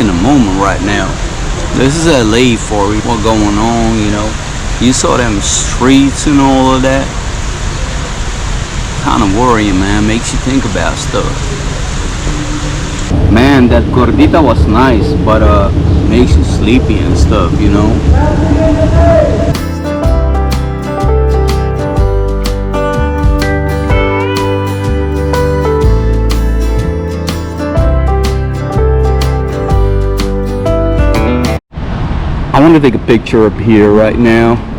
in the moment right now. This is LA for you. What's going on, you know? You saw them streets and all of that. Kind of worrying, man. Makes you think about stuff. Man, that gordita was nice, but makes you sleepy and stuff, you know? I want to take a picture up here right now.